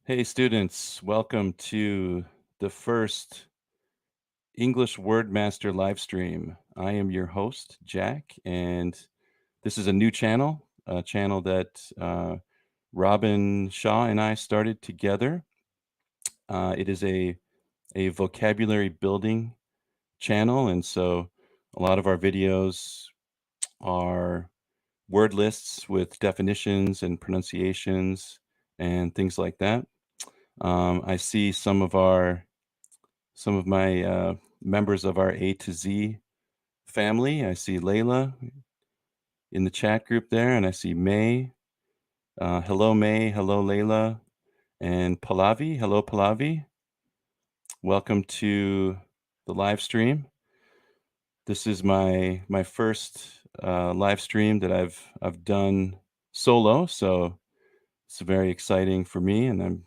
Hey, students, welcome to the first English Word Master live stream. I am your host, Jack, and this is a new channel, a channel that Robin Shaw and I started together. It is a vocabulary building channel, and so a lot of our videos are word lists with definitions and pronunciations and things like that. I see some of my members of our A to Z family. I see Layla in the chat group there, and I see May. Hello, May. Hello, Layla. And Pallavi. Hello, Pallavi. Welcome to the live stream. This is my first live stream that I've done solo, so it's very exciting for me, and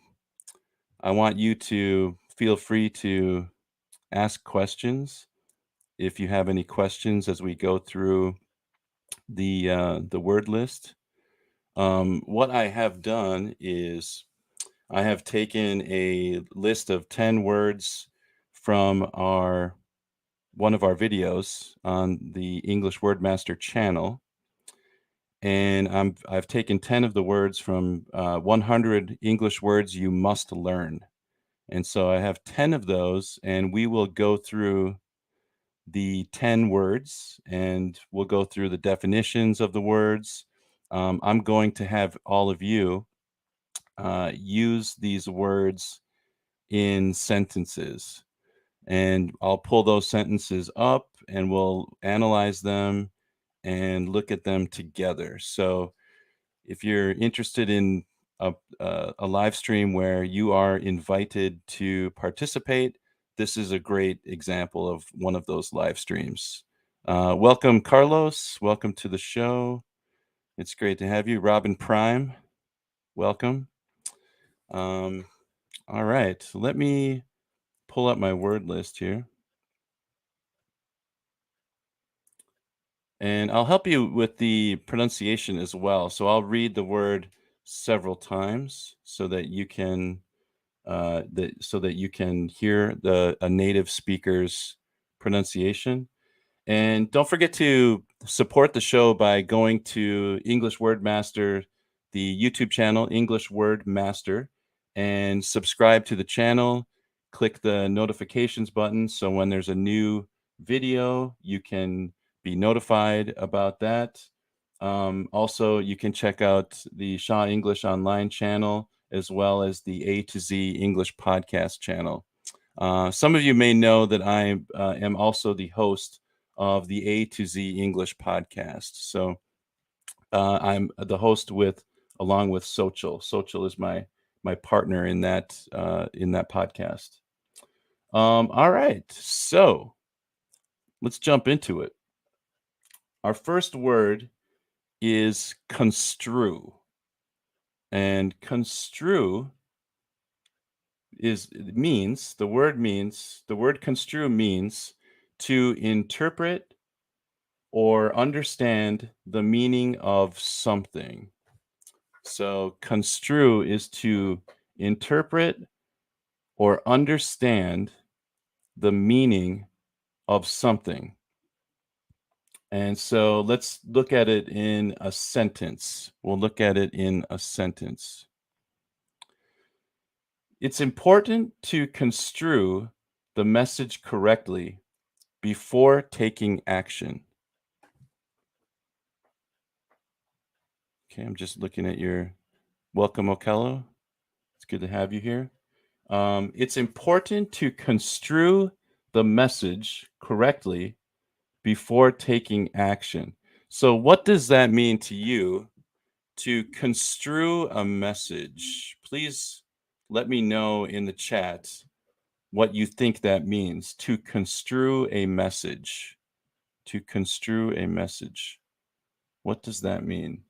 I want you to feel free to ask questions if you have any questions as we go through the word list. What I have done is I have taken a list of 10 words from our one of our videos on the English Wordmaster channel, and I've taken 10 of the words from 100 English words you must learn. And so I have 10 of those, and we will go through the 10 words and we'll go through the definitions of the words. I'm going to have all of you use these words in sentences, and I'll pull those sentences up and we'll analyze them and look at them together. So if you're interested in a live stream where you are invited to participate, this is a great example of one of those live streams. Welcome, Carlos. Welcome to the show. It's great to have you. Robin Prime, welcome. Um, all right, let me pull up my word list here. And I'll help you with the pronunciation as well. So I'll read the word several times so that you can so that you can hear the a native speaker's pronunciation. And don't forget to support the show by going to English Word Master, the YouTube channel English Word Master, and subscribe to the channel. Click the notifications button so when there's a new video, you can be notified about that. Also, you can check out the Shaw English Online channel as well as the A to Z English podcast channel. Some of you may know that I am also the host of the A to Z English podcast. So I'm the host with along with Sochel. Sochel is my partner in that podcast. All right, so let's jump into it. Our first word is construe, and construe is means the word construe means to interpret or understand the meaning of something. So, construe is to interpret or understand the meaning of something. And so let's look at it in a sentence. We'll look at it in a sentence. It's important to construe the message correctly before taking action. Okay, I'm just looking at your welcome, Okello. It's good to have you here. It's important to construe the message correctly before taking action. So, what does that mean to you to construe a message? Please let me know in the chat what you think that means to construe a message. To construe a message. What does that mean?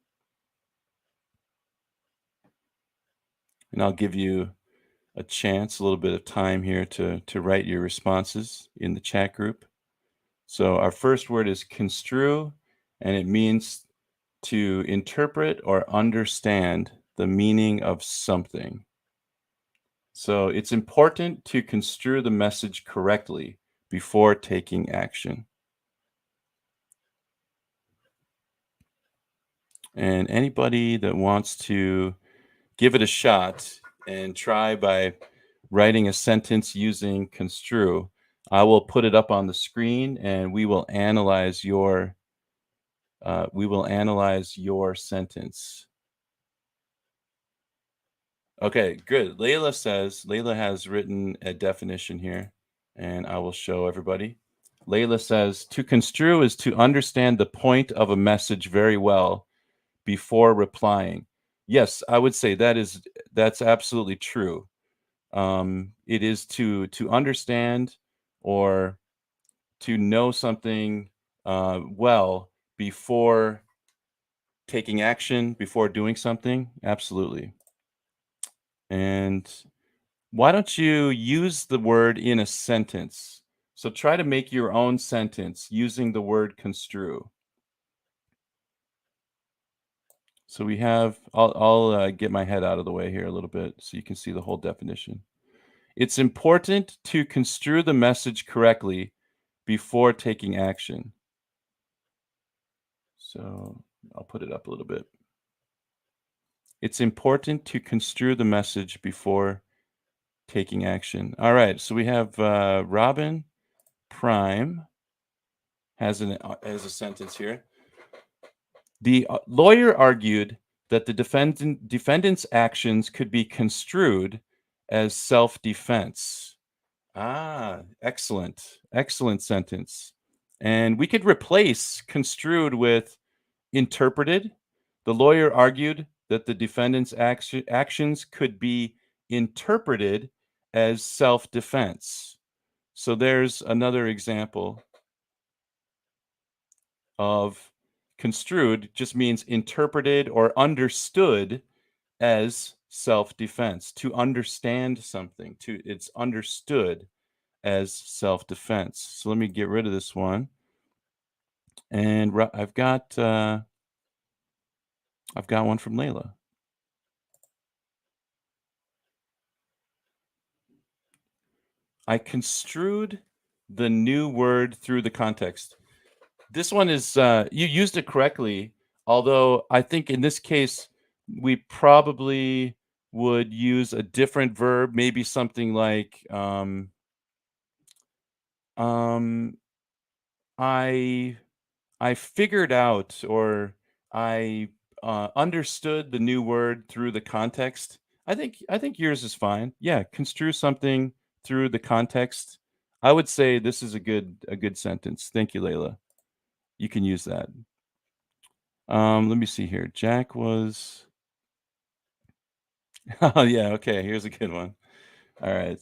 And I'll give you a chance, a little bit of time here to write your responses in the chat group. So our first word is construe, and it means to interpret or understand the meaning of something. So it's important to construe the message correctly before taking action. And anybody that wants to give it a shot and try by writing a sentence using construe, I will put it up on the screen and we will analyze your sentence. Okay, good. Layla has written a definition here, and I will show everybody. Layla says to construe is to understand the point of a message very well before replying. Yes, I would say that's absolutely true. It is to understand or to know something well before taking action, before doing something. Absolutely. And why don't you use the word in a sentence? So try to make your own sentence using the word construe. So I'll get my head out of the way here a little bit so you can see the whole definition. It's important to construe the message correctly before taking action. So I'll put it up a little bit. It's important to construe the message before taking action. All right. So we have Robin Prime has a sentence here. The lawyer argued that the defendant's actions could be construed as self-defense. Ah, excellent. Excellent sentence. And we could replace construed with interpreted. The lawyer argued that the defendant's actions could be interpreted as self-defense. So there's another example of construed just means interpreted or understood as self-defense. To understand something, it's understood as self-defense. So let me get rid of this one. And I've got one from Layla. I construed the new word through the context. This one is you used it correctly, although I think in this case we probably would use a different verb, maybe something like um I I figured out or I understood the new word through the context. I think yours is fine. Yeah, construe something through the context. I would say this is a good sentence. Thank you, Layla. You can use that. Let me see here. Jack was Oh, yeah, okay, here's a good one. Alright.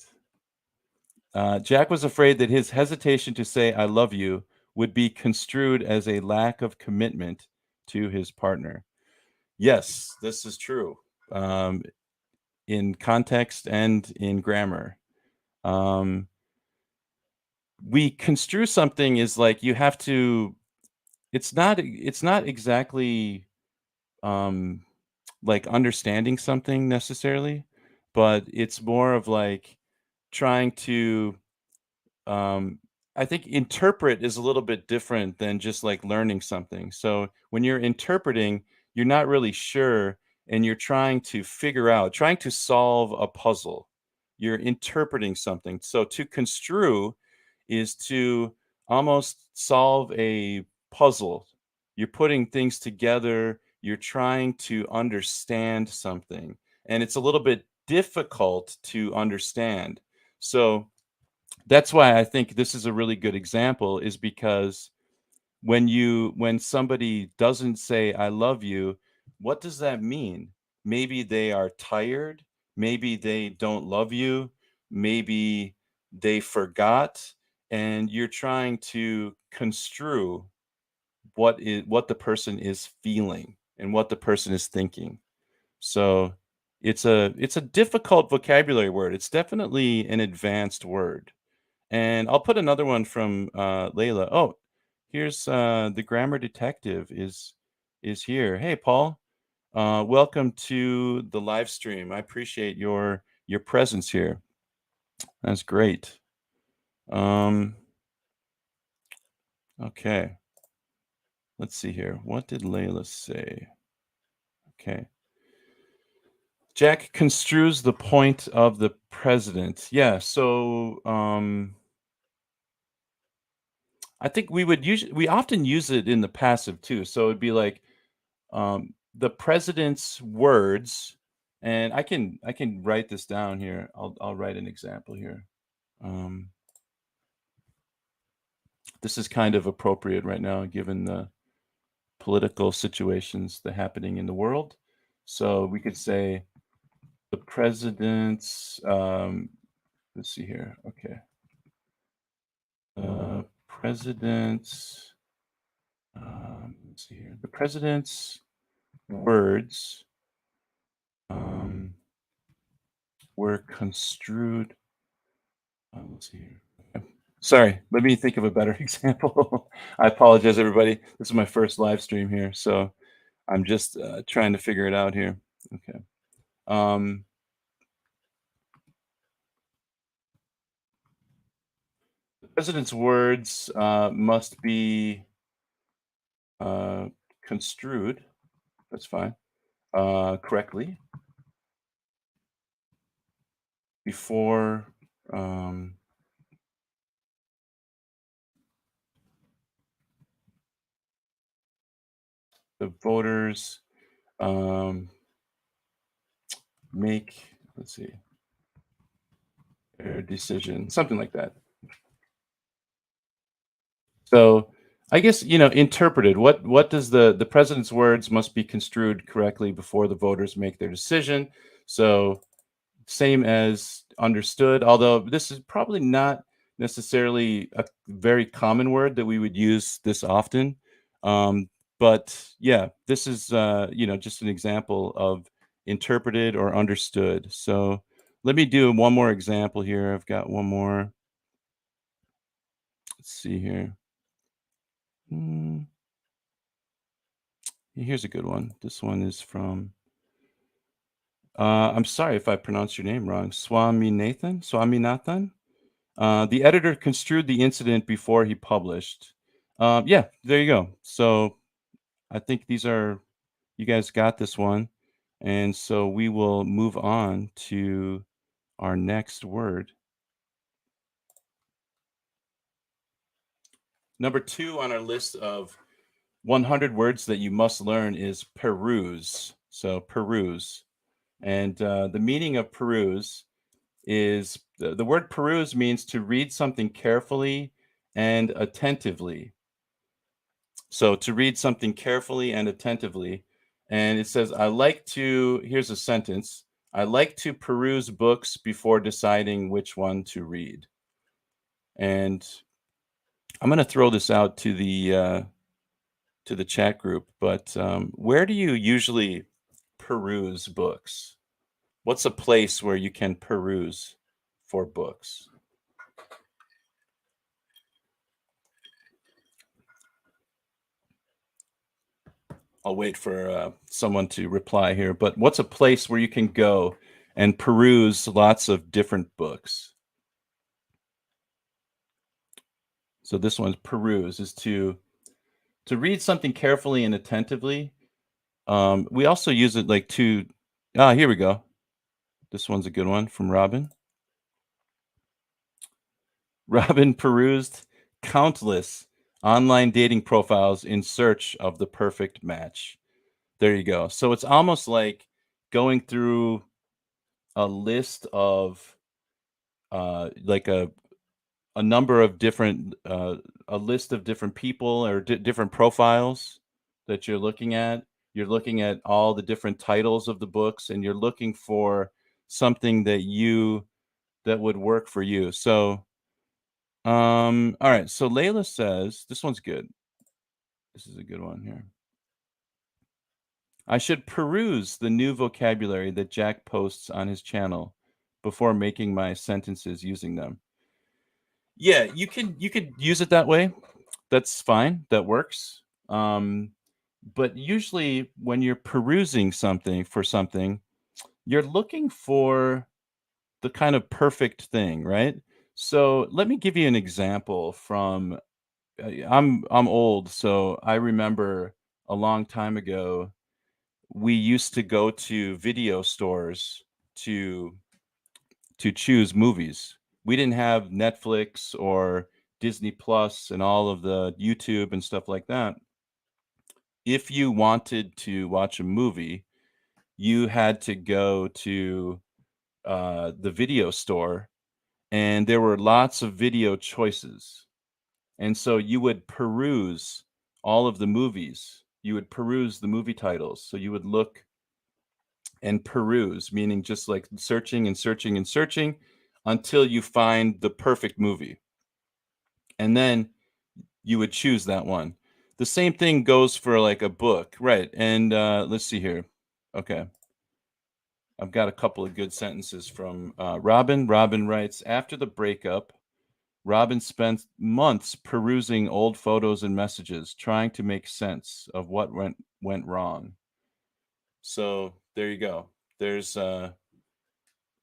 Jack was afraid that his hesitation to say "I love you" would be construed as a lack of commitment to his partner. Yes, this is true, um, in context and in grammar. Um, we construe something is like you have to it's not exactly, um like understanding something necessarily, but it's more of like trying to um I think interpret is a little bit different than just like learning something. So when you're interpreting, you're not really sure and you're trying to solve a puzzle. You're interpreting something. So to construe is to almost solve a puzzle. You're putting things together, you're trying to understand something, and it's a little bit difficult to understand. So that's why I think this is a really good example is because when somebody doesn't say I love you, what does that mean? Maybe they are tired, maybe they don't love you, maybe they forgot, and you're trying to construe what the person is feeling and what the person is thinking. So it's a difficult vocabulary word. It's definitely an advanced word. And I'll put another one from Layla. Oh, here's the grammar detective is here. Hey, Paul. Welcome to the live stream. I appreciate your your presence here. That's great. Um, okay. Let's see here. What did Layla say? Okay. Jack construes the point of the president. Yeah, so I think we often use it in the passive too. So it'd be like the president's words, and I can write this down here. I'll write an example here. Um, this is kind of appropriate right now given the political situations that happening in the world. So we could say the president's let's see here. Okay. President's let's see here. The president's words um, were construed. Let's see here. Okay. Sorry, let me think of a better example. I apologize, everybody. This is my first live stream here, so I'm just trying to figure it out here. Okay. Um, the president's words must be uh, construed. That's fine. Correctly before um, the voters um, make, let's see, their decision, something like that. So I guess, interpreted. What does the president's words must be construed correctly before the voters make their decision? So same as understood, although this is probably not necessarily a very common word that we would use this often. Um, but yeah, this is just an example of interpreted or understood. So let me do one more example here. I've got one more. Let's see here. Hmm, here's a good one. This one is from I'm sorry if I pronounced your name wrong. Swaminathan. The editor construed the incident before he published. Yeah, there you go. So I think you guys got this one. And so we will move on to our next word. Number two on our list of 100 words that you must learn is peruse. So peruse. And the meaning of peruse is the word peruse means to read something carefully and attentively. So to read something carefully and attentively. And it says, here's a sentence. I like to peruse books before deciding which one to read. And I'm going to throw this out to the chat group, but where do you usually peruse books? What's a place where you can peruse for books? I'll wait for someone to reply here, but what's a place where you can go and peruse lots of different books? So this one's peruse is to read something carefully and attentively. We also use it like to here we go. This one's a good one from Robin. Robin perused countless online dating profiles in search of the perfect match. There you go. So it's almost like going through a list of like a number of different a list of different people or different profiles that you're looking at. You're looking at all the different titles of the books, and you're looking for something that would work for you. So all right, so Layla says this one's good. This is a good one here. I should peruse the new vocabulary that Jack posts on his channel before making my sentences using them. Yeah, you could use it that way. That's fine. That works. But usually when you're perusing something for something, you're looking for the kind of perfect thing, right? So let me give you an example from I'm old, so I remember a long time ago we used to go to video stores to choose movies. We didn't have Netflix or Disney Plus and all of the YouTube and stuff like that. If you wanted to watch a movie, you had to go to the video store, and there were lots of video choices. And so you would peruse all of the movies. You would peruse the movie titles. So you would look and peruse, meaning just like searching and searching and searching until you find the perfect movie. And then you would choose that one. The same thing goes for like a book, right? And let's see here. Okay. I've got a couple of good sentences from Robin. Robin writes, after the breakup, Robin spent months perusing old photos and messages, trying to make sense of what went wrong. So there you go. There's an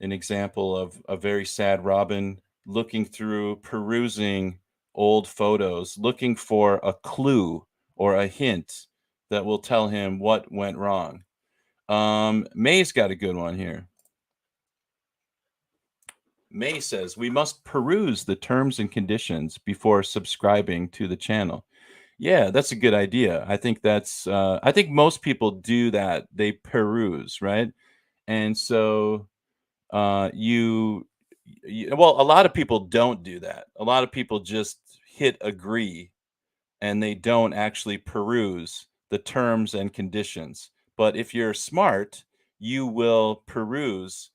example of a very sad Robin looking through, perusing old photos, looking for a clue or a hint that will tell him what went wrong. May's got a good one here. May says we must peruse the terms and conditions before subscribing to the channel. Yeah, that's a good idea. I think most people do that. They peruse, right? And so you, well, a lot of people don't do that. A lot of people just hit agree and they don't actually peruse the terms and conditions. But if you're smart, you will peruse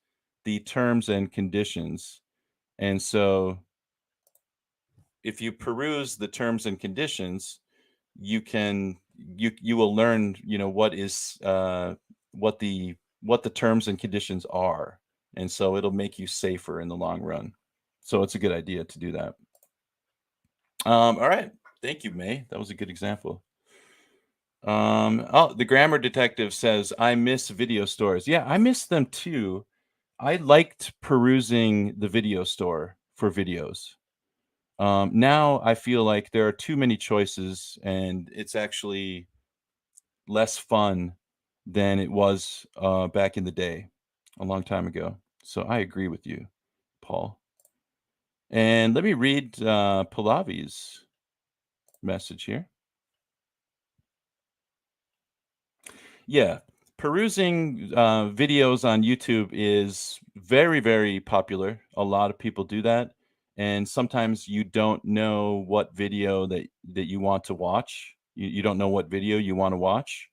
the terms and conditions. And so if you peruse the terms and conditions, you can you will learn, what is what the terms and conditions are. And so it'll make you safer in the long run. So it's a good idea to do that. All right. Thank you, May. That was a good example. Oh, the grammar detective says, I miss video stores. Yeah, I miss them too. I liked perusing the video store for videos. Now I feel like there are too many choices and it's actually less fun than it was back in the day, a long time ago. So I agree with you, Paul. And let me read Pallavi's message here. Yeah, perusing videos on YouTube is very, very popular. A lot of people do that, and sometimes you don't know what video that you want to watch. You don't know what video you want to watch,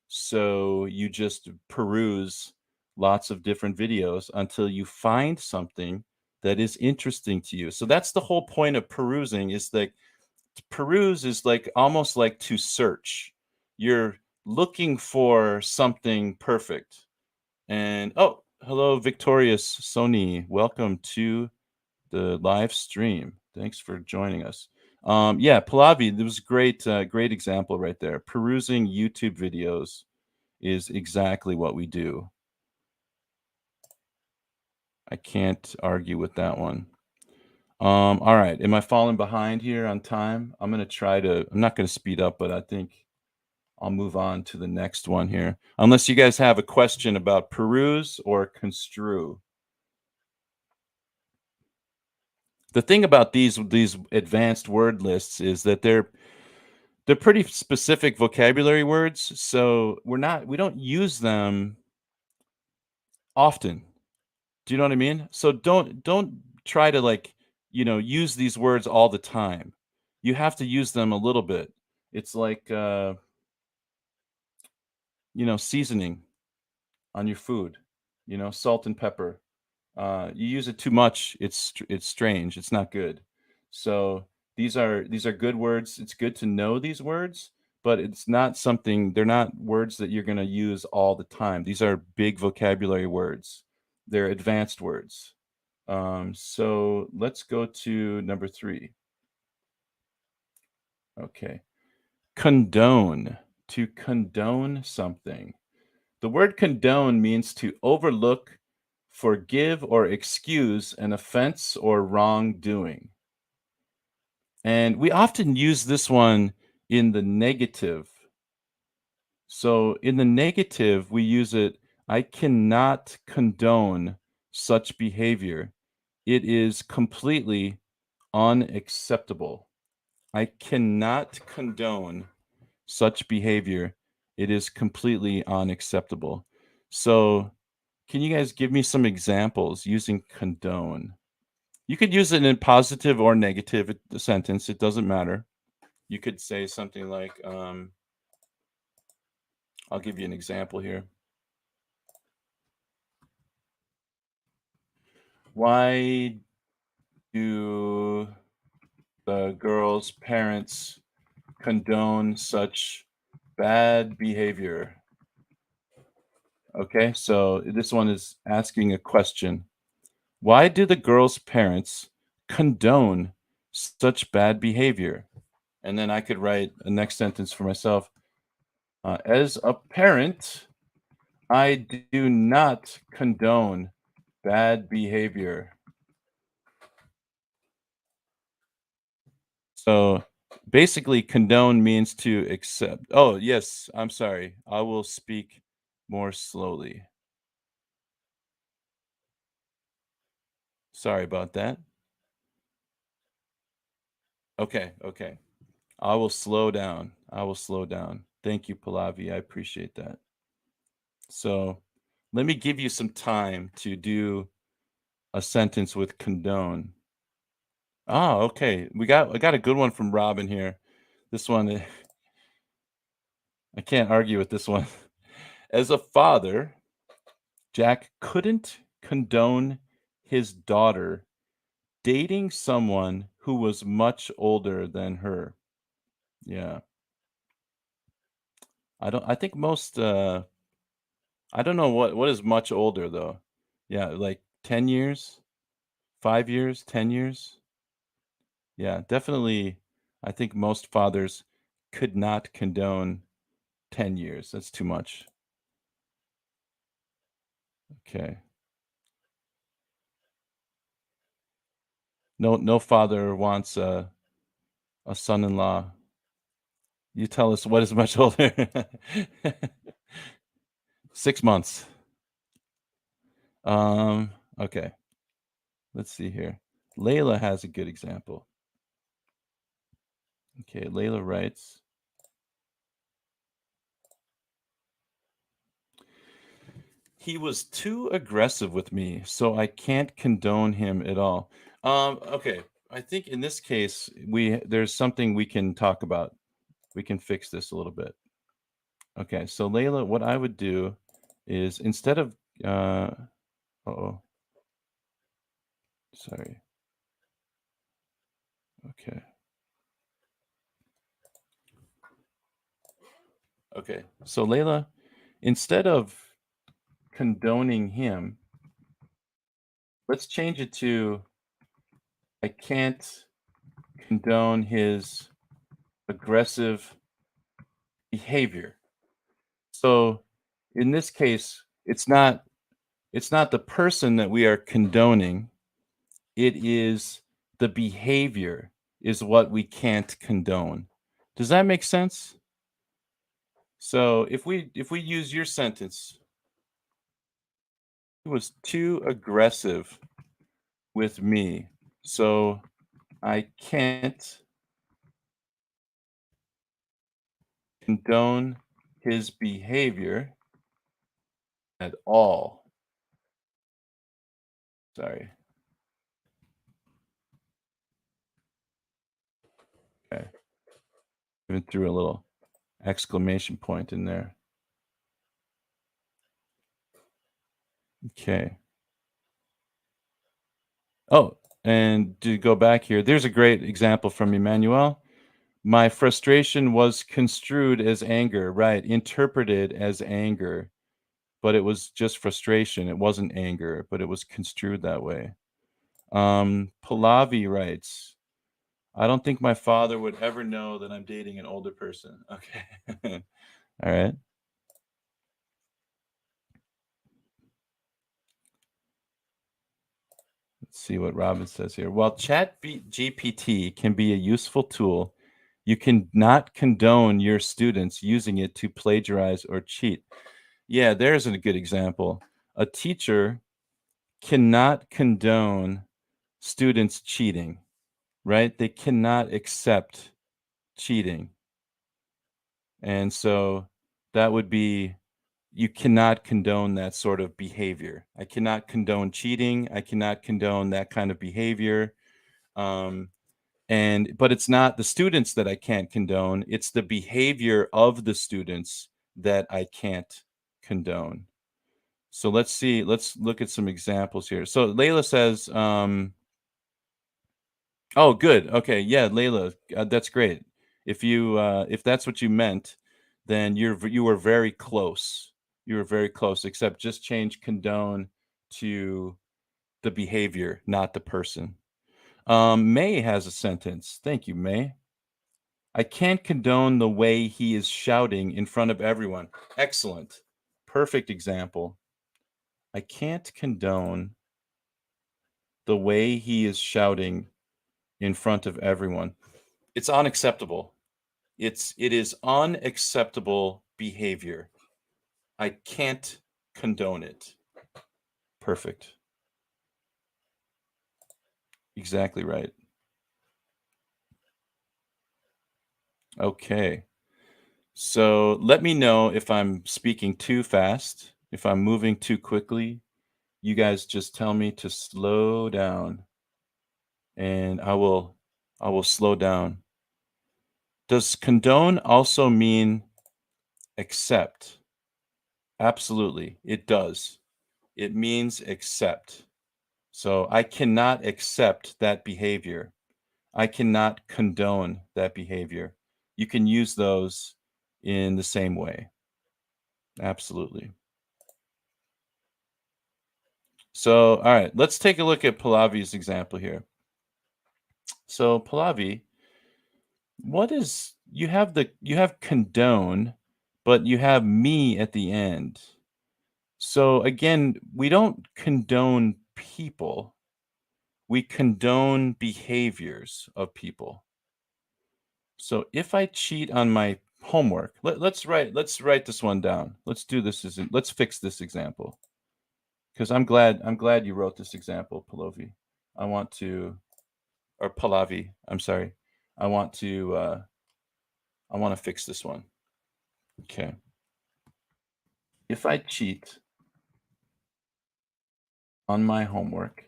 so you just peruse lots of different videos until you find something that is interesting to you. So that's the whole point of perusing. Is that to peruse is like almost like to search. You're looking for something perfect. And oh, hello, Victorious Sony. Welcome to the live stream. Thanks for joining us. Yeah, Pallavi, there was a great example right there. Perusing YouTube videos is exactly what we do. I can't argue with that one. All right. Am I falling behind here on time? I'm not gonna speed up, but I think I'll move on to the next one here. Unless you guys have a question about peruse or construe. The thing about these advanced word lists is that they're pretty specific vocabulary words, so we don't use them often. Do you know what I mean? So don't try to like, use these words all the time. You have to use them a little bit. It's like seasoning on your food, salt and pepper. You use it too much, it's strange. It's not good. So these are good words. It's good to know these words, but it's not something. They're not words that you're going to use all the time. These are big vocabulary words. They're advanced words. So let's go to number 3. Okay, condone. To condone something. The word condone means to overlook forgive or excuse an offense or wrongdoing. And we often use this one in the negative. So in the negative, we use it, I cannot condone such behavior. It is completely unacceptable. I cannot condone such behavior. It is completely unacceptable. So, can you guys give me some examples using condone? You could use it in positive or negative sentence. It doesn't matter. You could say something like, I'll give you an example here. Why do the girl's parents condone such bad behavior? Okay, so this one is asking a question. Why do the girl's parents condone such bad behavior? And then I could write a next sentence for myself. As a parent, I do not condone bad behavior. So basically, condone means to accept. Oh, yes, I'm sorry. I will speak more slowly. Sorry about that. Okay, okay. I will slow down. I will slow down. Thank you, Pallavi. I appreciate that. So let me give you some time to do a sentence with condone. Ah, okay. I got a good one from Robin here. This one I can't argue with this one. As a father, Jack couldn't condone his daughter dating someone who was much older than her. Yeah. I think most I don't know what is much older though. Yeah, like 10 years, 5 years, 10 years. Yeah, definitely I think most fathers could not condone 10 years. That's too much. Okay. No father wants a son-in-law. You tell us what is much older. 6 months. Um, okay. Let's see here. Layla has a good example. Okay, Layla writes, he was too aggressive with me, so I can't condone him at all. Okay. I think in this case, there's something we can talk about. We can fix this a little bit. Okay, so Layla, what I would do is instead of uh oh, sorry. Okay. Okay. So Layla, instead of condoning him, let's change it to I can't condone his aggressive behavior. So in this case, it's not the person that we are condoning, it is the behavior is what we can't condone. Does that make sense? So if we use your sentence, he was too aggressive with me. So I can't condone his behavior at all. Sorry. Okay. Even threw a little exclamation point in there. Okay. Oh, and to go back here, there's a great example from Emmanuel. My frustration was construed as anger, right? Interpreted as anger, but it was just frustration. It wasn't anger, but it was construed that way. Pallavi writes, I don't think my father would ever know that I'm dating an older person. Okay. All right. Let's see what Robin says here. While GPT can be a useful tool, you can not condone your students using it to plagiarize or cheat. Yeah, there's a good example. A teacher cannot condone students cheating, right? They cannot accept cheating. And so that would be you cannot condone that sort of behavior. I cannot condone cheating. I cannot condone that kind of behavior. Um, but it's not the students that I can't condone. It's the behavior of the students that I can't condone. So let's see. Let's look at some examples here. So Layla says, "Oh, good. Okay, yeah, Layla, that's great. If that's what you meant, then you were very close. You were very close. Except just change condone to the behavior, not the person." May has a sentence. Thank you, May. I can't condone the way he is shouting in front of everyone. Excellent. Perfect example. I can't condone the way he is shouting in front of everyone. It's unacceptable. It is unacceptable behavior. I can't condone it. Perfect. Exactly right. Okay. So let me know if I'm speaking too fast, if I'm moving too quickly. You guys just tell me to slow down and I will slow down. Does condone also mean accept? Absolutely, it does. It means accept. So I cannot accept that behavior. I cannot condone that behavior. You can use those in the same way. Absolutely. So, all right, let's take a look at Pallavi's example here. So, Pallavi, what is you have condone, but you have me at the end. So again, we don't condone people. We condone behaviors of people. So if I cheat on my homework, let's write this one down. Let's do this let's fix this example. Because I'm glad you wrote this example, Palovi. I want to or Pallavi, I'm sorry. I want to I want to fix this one. Okay. If I cheat on my homework,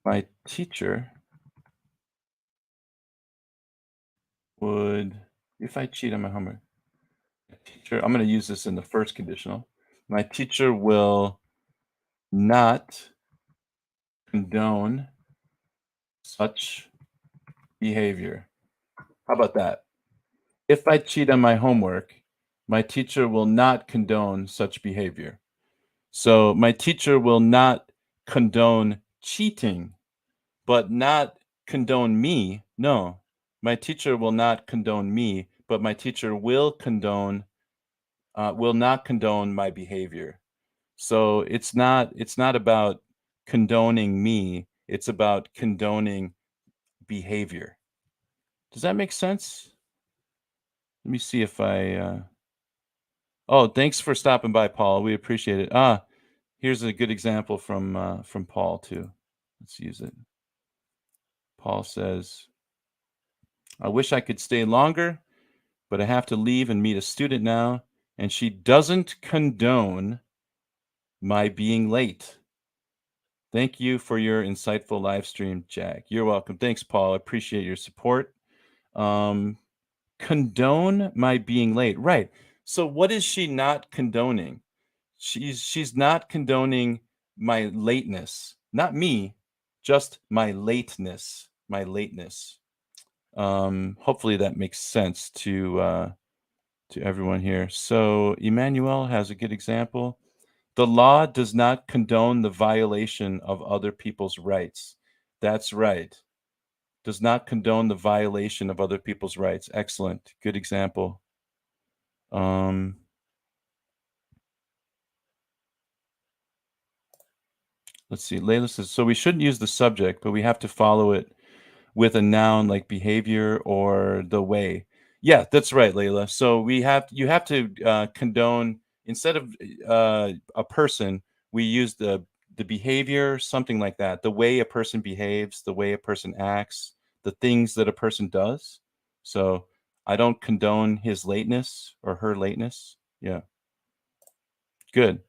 my teacher would if I cheat on my homework, teacher, I'm going to use this in the first conditional. My teacher will not condone such behavior. How about that? If I cheat on my homework, my teacher will not condone such behavior. So my teacher will not condone cheating, but not condone me. No, my teacher will not condone me, but my teacher will not condone my behavior. So it's not about condoning me, it's about condoning behavior. Does that make sense? Let me see if oh, thanks for stopping by, Paul. We appreciate it. Here's a good example from Paul too. Let's use it. Paul says, "I wish I could stay longer, but I have to leave and meet a student now, and she doesn't condone my being late. Thank you for your insightful live stream, Jack." You're welcome. Thanks, Paul. I appreciate your support. Um, condone my being late. Right. So what is she not condoning? She's not condoning my lateness. Not me, just my lateness. My lateness. Hopefully that makes sense to everyone here. So Emmanuel has a good example. The law does not condone the violation of other people's rights. That's right. Does not condone the violation of other people's rights. Excellent. Good example. Um, Let's see. Layla says, so we shouldn't use the subject, but we have to follow it with a noun like behavior or the way. Yeah, that's right, Layla. So you have to condone instead of a person, we use the behavior, something like that, the way a person behaves, the way a person acts, the things that a person does. So I don't condone his lateness or her lateness. Yeah, good.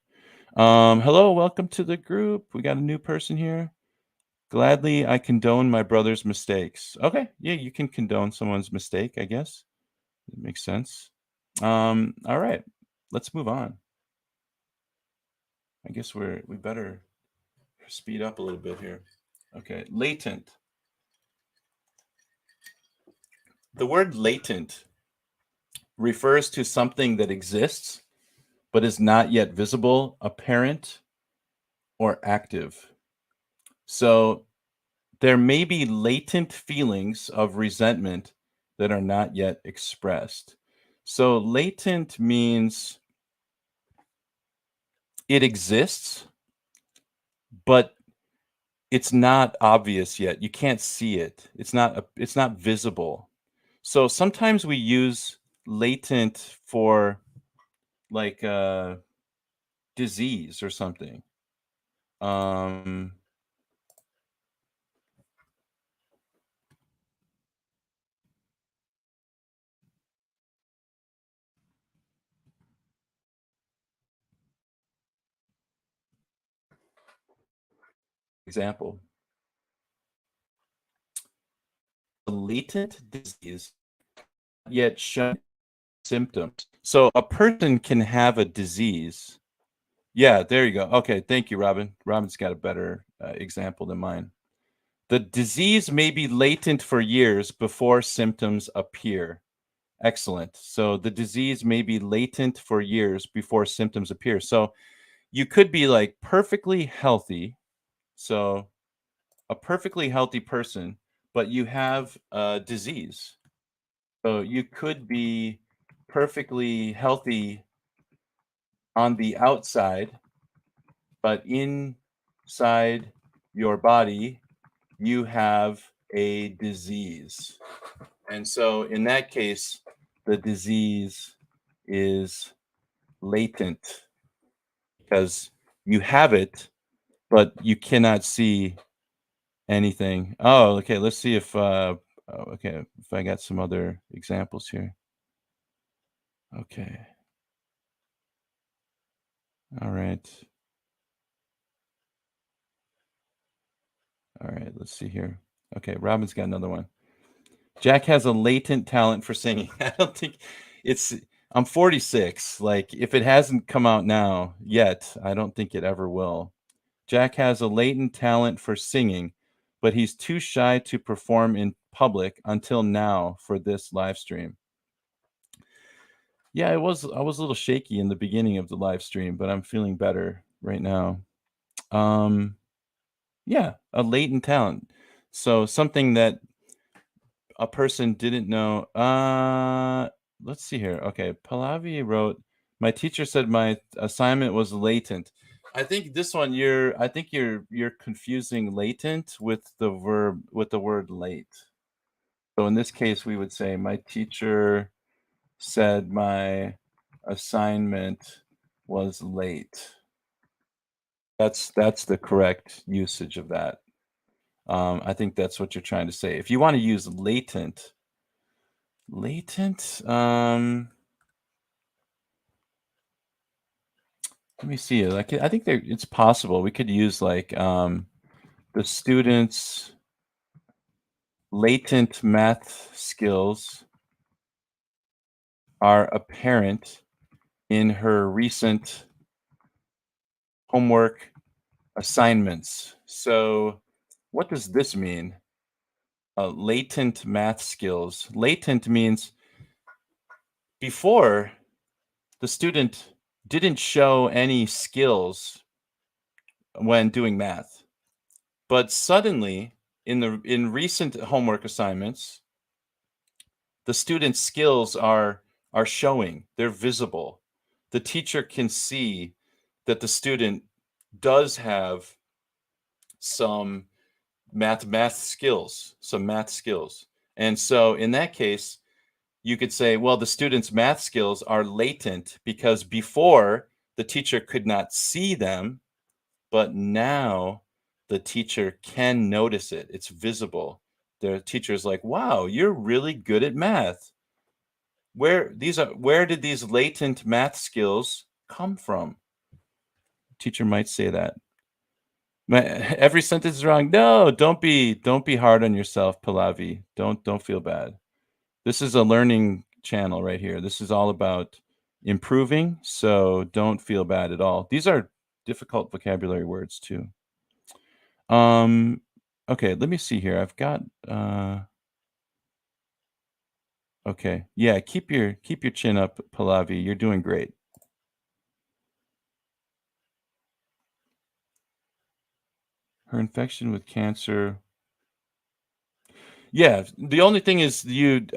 Hello, welcome to the group. We got a new person here. Gladly, I condone my brother's mistakes. Okay, yeah, you can condone someone's mistake, I guess. It makes sense. All right, let's move on. I guess we better speed up a little bit here. Okay, latent. The word latent refers to something that exists but is not yet visible, apparent, or active. So there may be latent feelings of resentment that are not yet expressed. So latent means it exists, but it's not obvious yet. You can't see it. It's not visible. So sometimes we use latent for like disease or something. Um example, a latent disease yet show symptoms. So a person can have a disease. Yeah, there you go. Okay, thank you, Robin. Robin's got a better example than mine. The disease may be latent for years before symptoms appear. Excellent. So the disease may be latent for years before symptoms appear. So you could be like perfectly healthy. So a perfectly healthy person, but you have a disease. So you could be perfectly healthy on the outside, but inside your body, you have a disease. And so in that case, the disease is latent because you have it, but you cannot see anything. Oh, okay. Let's see if okay, if I got some other examples here. Okay. All right. All right. Let's see here. Okay, Robin's got another one. Jack has a latent talent for singing. I don't think it's I'm 46. Like if it hasn't come out now yet, I don't think it ever will. Jack has a latent talent for singing, but he's too shy to perform in public until now for this live stream. Yeah, I was a little shaky in the beginning of the live stream, but I'm feeling better right now. Um yeah, a latent talent. So something that a person didn't know. Let's see here. Okay, Pallavi wrote, "My teacher said my assignment was latent." I think this one I think you're confusing latent with the word late. So in this case, we would say my teacher said my assignment was late. That's the correct usage of that. I think that's what you're trying to say. If you want to use latent, let me see. Like, I think there it's possible. We could use like the student's latent math skills are apparent in her recent homework assignments. So, what does this mean? Latent math skills. Latent means before the student didn't show any skills when doing math. But suddenly, in recent homework assignments, the student's skills are showing. They're visible. The teacher can see that the student does have some math skills, some math skills. And so in that case, you could say, well, the student's math skills are latent because before the teacher could not see them, but now the teacher can notice it. It's visible. The teacher's like, wow, you're really good at math. Where did these latent math skills come from? Teacher might say that. Every sentence is wrong. No, don't be hard on yourself, Pallavi. Don't feel bad. This is a learning channel right here. This is all about improving, so don't feel bad at all. These are difficult vocabulary words too. Um, okay, let me see here. I've got okay. Yeah, keep your chin up, Pallavi. You're doing great. Her infection with cancer. Yeah, the only thing is you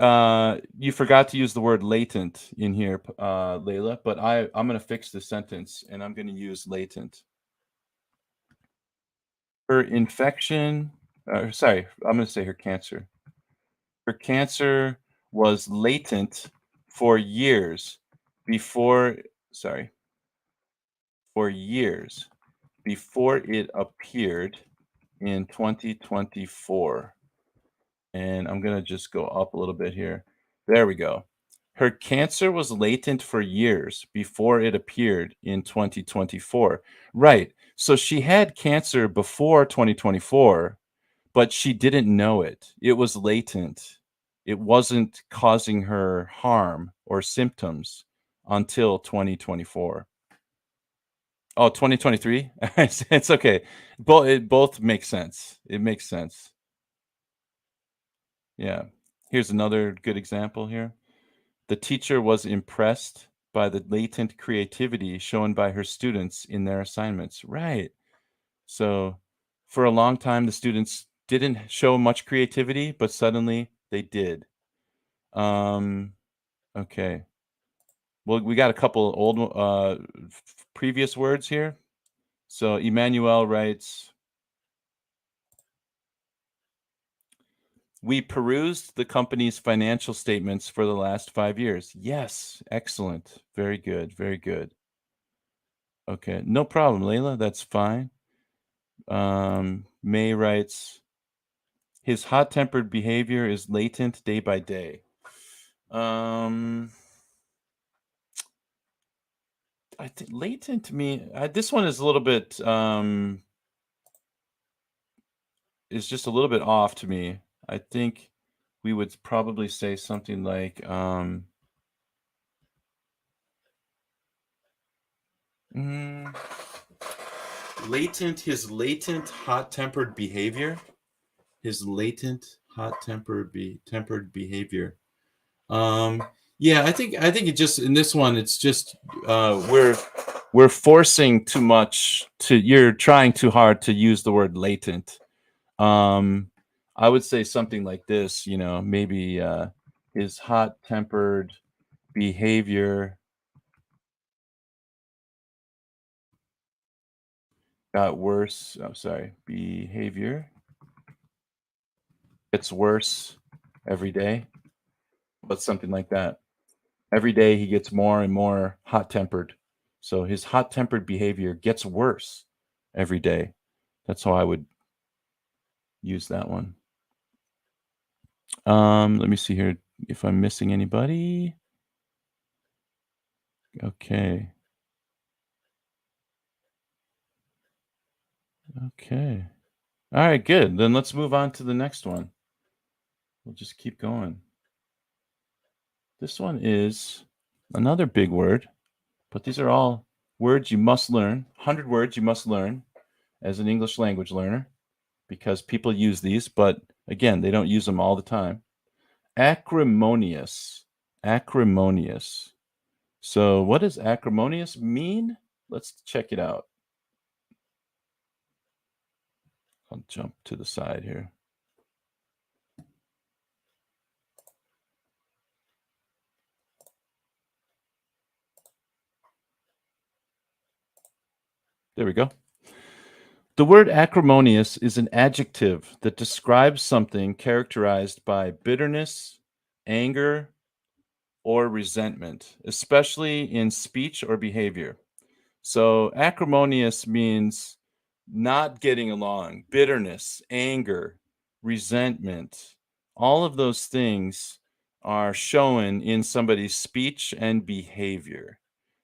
forgot to use the word latent in here, Layla, but I'm gonna fix the sentence and I'm gonna use latent. Her infection, sorry, I'm gonna say her cancer. Her cancer was latent for years before, sorry, for years before it appeared in 2024. And I'm gonna just go up a little bit here. There we go. Her cancer was latent for years before it appeared in 2024. Right. So she had cancer before 2024, but she didn't know it. It was latent. It wasn't causing her harm or symptoms until 2024. Oh, 2023? It's okay. Both make sense. It makes sense. Yeah. Here's another good example here. The teacher was impressed by the latent creativity shown by her students in their assignments. Right. So for a long time, the students didn't show much creativity, but suddenly they did. Um, okay. Well, we got a couple old, previous words here. So Emmanuel writes, we perused the company's financial statements for the last 5 years. Yes, excellent. Very good. Very good. Okay, no problem, Layla. That's fine. May writes, his hot-tempered behavior is latent day by day. Um, I think latent to me, this one is a little bit is just a little bit off to me. I think we would probably say something like mm, his latent hot-tempered behavior. His latent tempered behavior. Um, yeah, I think it just in this one, it's just we're forcing too much to you're trying too hard to use the word latent. Um, I would say something like this, maybe his hot-tempered behavior got worse. I'm sorry, behavior gets worse every day, but something like that. Every day he gets more and more hot-tempered. So his hot-tempered behavior gets worse every day. That's how I would use that one. Let me see here if I'm missing anybody. Okay. Okay. All right, good. Then let's move on to the next one. We'll just keep going. This one is another big word, but these are all words you must learn. 100 words you must learn as an English language learner because people use these, but again, they don't use them all the time. Acrimonious. Acrimonious. So, what does acrimonious mean? Let's check it out. I'll jump to the side here. There we go. The word acrimonious is an adjective that describes something characterized by bitterness, anger, or resentment, especially in speech or behavior. So acrimonious means not getting along, bitterness, anger, resentment. All of those things are shown in somebody's speech and behavior.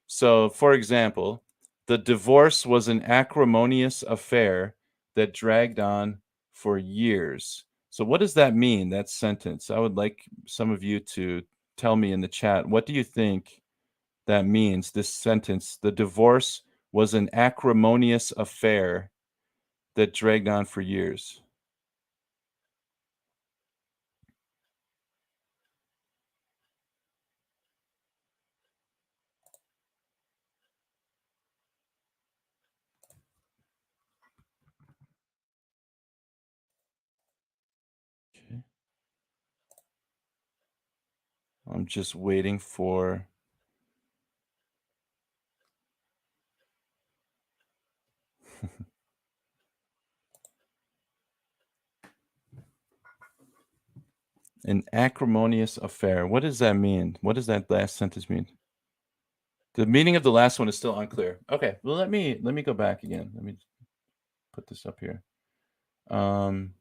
So, for example, the divorce was an acrimonious affair that dragged on for years. So, what does that mean, that sentence? I would like some of you to tell me in the chat. What do you think that means, this sentence? The divorce was an acrimonious affair that dragged on for years. Okay. I'm just waiting for an acrimonious affair. What does that mean? What does that last sentence mean? The meaning of the last one is still unclear. Okay, well let me go back again. Let me put this up here. Um,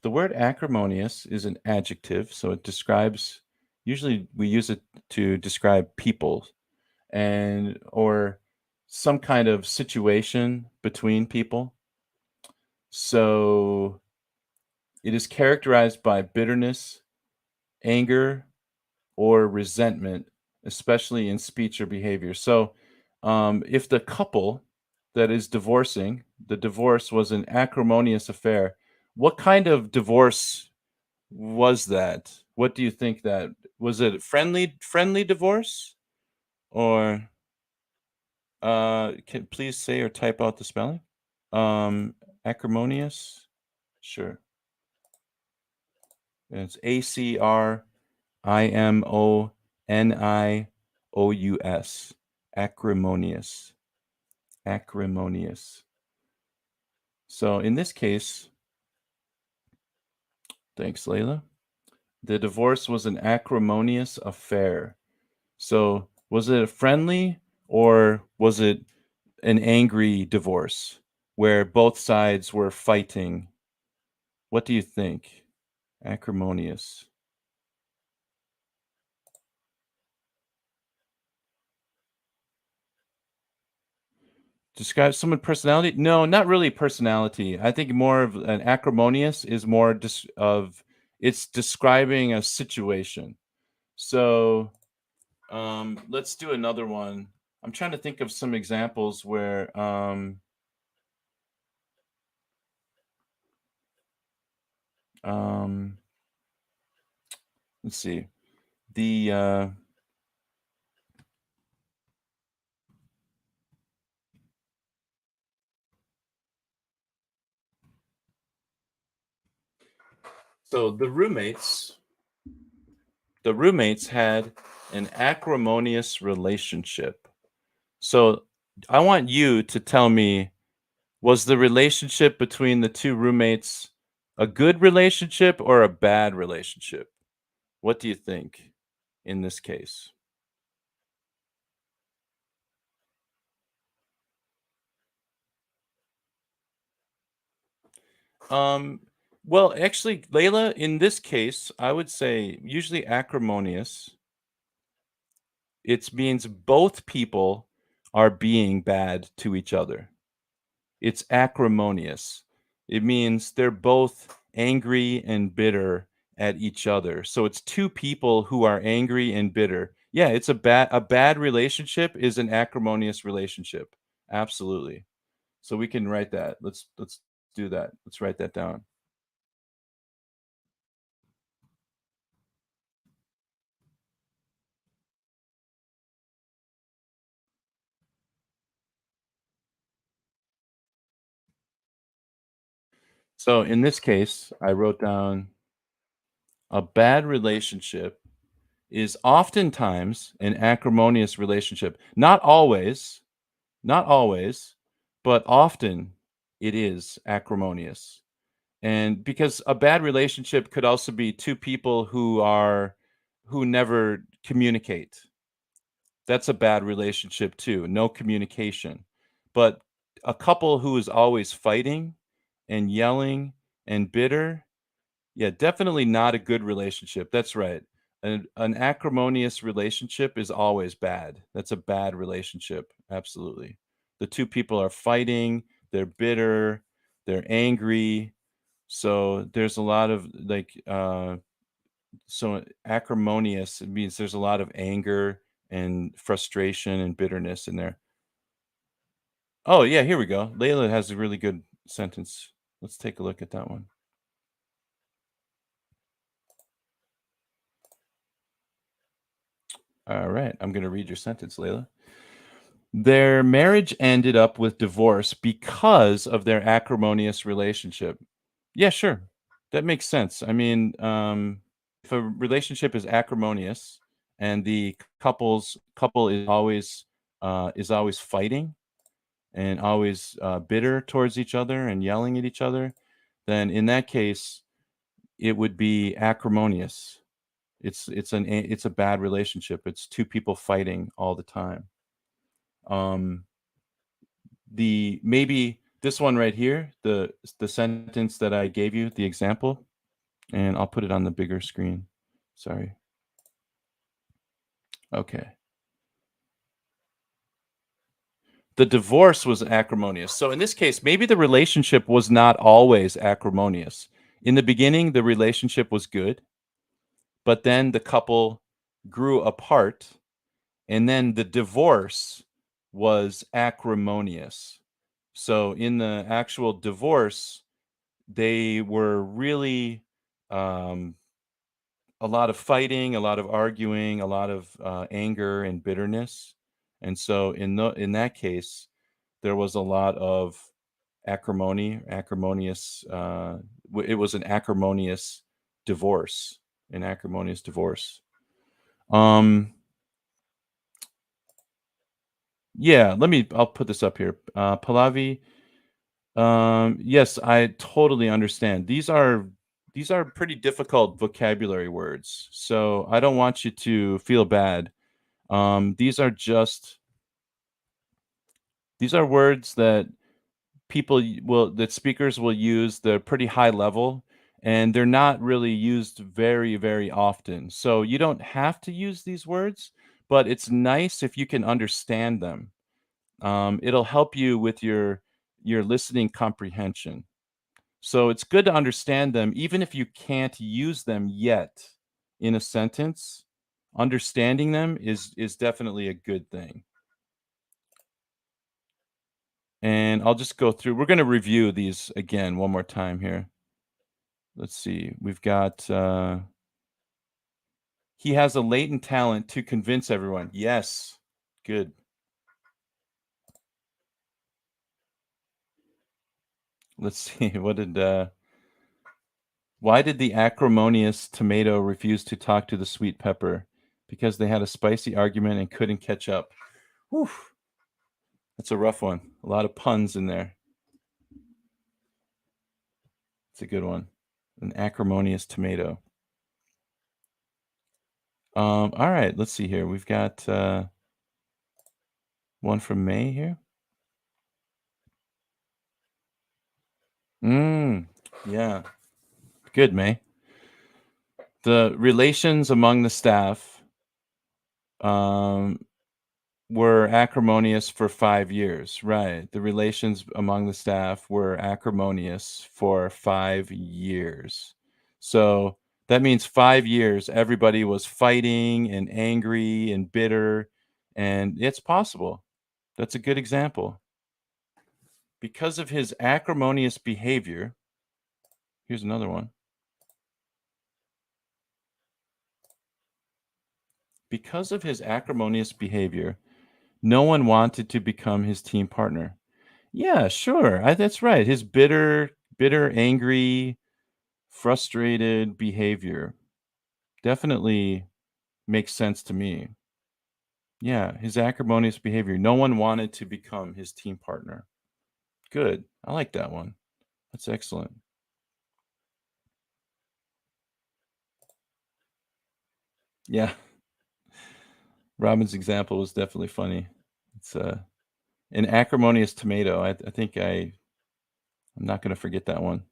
the word acrimonious is an adjective, so it describes. Usually, we use it to describe people and or some kind of situation between people. So it is characterized by bitterness, anger, or resentment, especially in speech or behavior. So, if the couple that is divorcing, the divorce was an acrimonious affair, what kind of divorce was that? What do you think that was? It friendly divorce, or can please say or type out the spelling? Acrimonious. Sure, it's Acrimonious. Acrimonious. Acrimonious. So in this case, thanks, Layla. The divorce was an acrimonious affair. So was it a friendly or was it an angry divorce where both sides were fighting? What do you think? Acrimonious. Describe someone personality? No, not really personality. I think more of an acrimonious is more of it's describing a situation. So let's do another one. I'm trying to think of some examples where um, let's see. The so the roommates had an acrimonious relationship. So I want you to tell me, was the relationship between the two roommates a good relationship or a bad relationship? What do you think in this case? Um, well, actually, Layla, in this case, I would say usually acrimonious. It means both people are being bad to each other. It's acrimonious. It means they're both angry and bitter at each other. So it's two people who are angry and bitter. Yeah, it's a bad relationship is an acrimonious relationship. Absolutely. So we can write that. Let's do that. Let's write that down. So in this case, I wrote down a bad relationship is oftentimes an acrimonious relationship. Not always, but often. it is acrimonious. And because a bad relationship could also be two people who never communicate. That's a bad relationship too, no communication. But a couple who is always fighting and yelling and bitter, yeah, definitely not a good relationship. That's right. An acrimonious relationship is always bad. That's a bad relationship. Absolutely. The two people are fighting, they're bitter, they're angry. So there's a lot of so acrimonious, it means there's a lot of anger and frustration and bitterness in there. Oh, yeah, here we go. Layla has a really good sentence. Let's take a look at that one. All right, I'm gonna read your sentence, Layla. Their marriage ended up with divorce because of their acrimonious relationship. Yeah, sure. That makes sense. I mean, if a relationship is acrimonious and the couple is always fighting and always bitter towards each other and yelling at each other, then in that case, it would be acrimonious. It's a bad relationship. It's two people fighting all the time. Um, the maybe this one right here, the sentence that I gave you, the example, and I'll put it on the bigger screen. Sorry. Okay. The divorce was acrimonious. So in this case, maybe the relationship was not always acrimonious. In the beginning, the relationship was good, but then the couple grew apart, and then the divorce was acrimonious. So in the actual divorce, they were really um, a lot of fighting, a lot of arguing, a lot of anger and bitterness. And so in that case, there was a lot of acrimonious. It was an acrimonious divorce, an acrimonious divorce. Um, yeah, I'll put this up here. Pallavi, yes, I totally understand. These are pretty difficult vocabulary words, so I don't want you to feel bad. These are just these are words that that speakers will use. They're pretty high level, and they're not really used very, very often. So you don't have to use these words, but it's nice if you can understand them. It'll help you with your listening comprehension. So it's good to understand them, even if you can't use them yet in a sentence. Understanding them is definitely a good thing. And I'll just go through. We're going to review these again one more time here. Let's see. We've got he has a latent talent to convince everyone. Yes. Good. Let's see. Why did the acrimonious tomato refuse to talk to the sweet pepper? Because they had a spicy argument and couldn't catch up. Whew. That's a rough one. A lot of puns in there. It's a good one. An acrimonious tomato. All right, let's see here. We've got one from May here. Yeah. Good, May. The relations among the staff um, were acrimonious for 5 years. Right. The relations among the staff were acrimonious for 5 years. So that means 5 years, everybody was fighting and angry and bitter. And it's possible. That's a good example. Because of his acrimonious behavior, here's another one. Because of his acrimonious behavior, no one wanted to become his team partner. Yeah, sure. That's right. His bitter, angry, frustrated behavior definitely makes sense to me. Yeah, his acrimonious behavior. No one wanted to become his team partner. Good. I like that one. That's excellent. Yeah, Robin's example was definitely funny. It's an acrimonious tomato. I think I'm not gonna forget that one.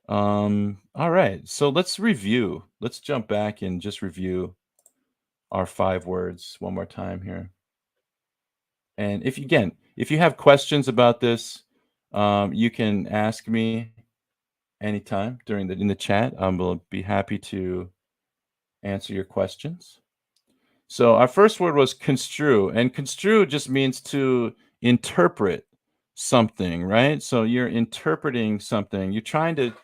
All right. So let's review. Let's jump back and just review our 5 words one more time here. And if you have questions about this, you can ask me anytime during the in the chat. I will be happy to answer your questions. So our first word was construe, and construe just means to interpret something, right? So you're interpreting something. You're trying to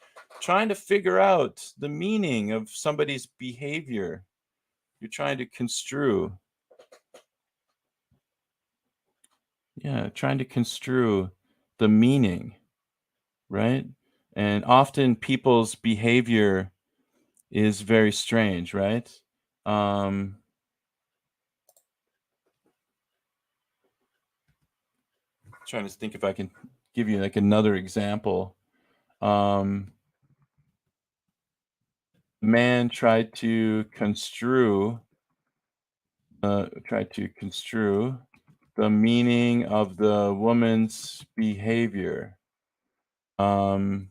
figure out the meaning of somebody's behavior. You're trying to construe. Yeah, trying to construe the meaning, right? And often people's behavior is very strange, right? Um, trying to think if I can give you like another example. Um, Man tried to construe the meaning of the woman's behavior. Um,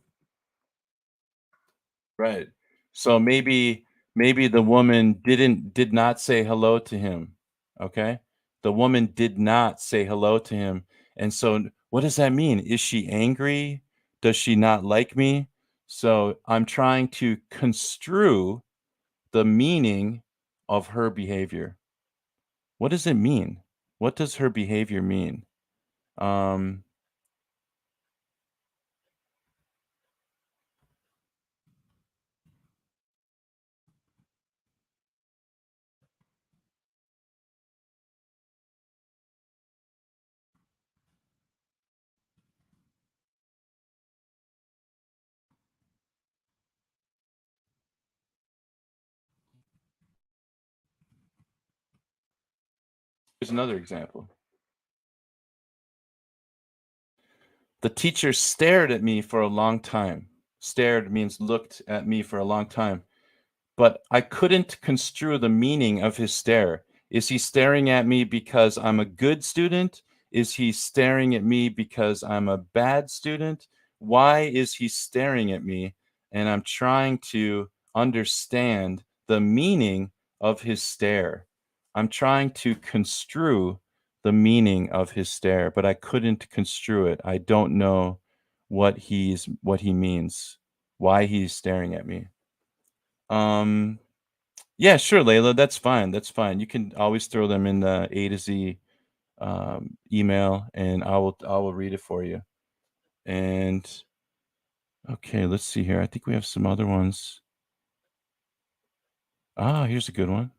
right. So maybe the woman did not say hello to him. Okay? The woman did not say hello to him. And so what does that mean? Is she angry? Does she not like me? So I'm trying to construe the meaning of her behavior. What does it mean? What does her behavior mean? Um, Here's another example. The teacher stared at me for a long time. Stared means looked at me for a long time. But I couldn't construe the meaning of his stare. Is he staring at me because I'm a good student? Is he staring at me because I'm a bad student? Why is he staring at me? And I'm trying to understand the meaning of his stare. I'm trying to construe the meaning of his stare, but I couldn't construe it. I don't know what he means, why he's staring at me. Um yeah, sure, Layla. That's fine. That's fine. You can always throw them in the A to Z email, and I will read it for you. And okay, let's see here. I think we have some other ones. Ah, here's a good one.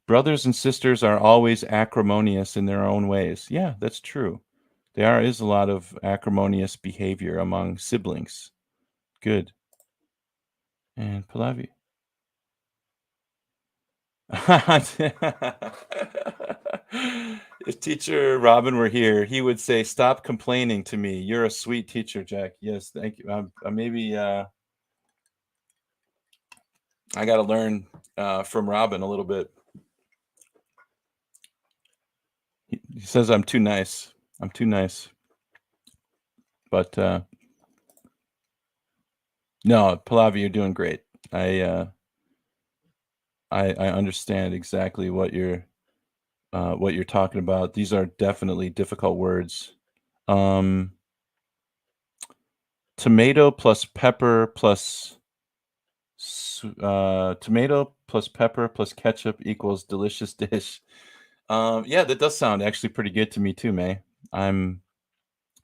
Brothers and sisters are always acrimonious in their own ways. Yeah, that's true. There is a lot of acrimonious behavior among siblings. Good. And Pallavi. If teacher Robin were here, he would say, "Stop complaining to me. You're a sweet teacher, Jack." Yes, thank you. Maybe I got to learn from Robin a little bit. He says I'm too nice. I'm too nice, but no, Pallavi, you're doing great. I uh, I understand exactly what you're talking about. These are definitely difficult words. Um, Tomato plus pepper plus tomato plus pepper plus ketchup equals delicious dish. Yeah, that does sound actually pretty good to me too, May. I'm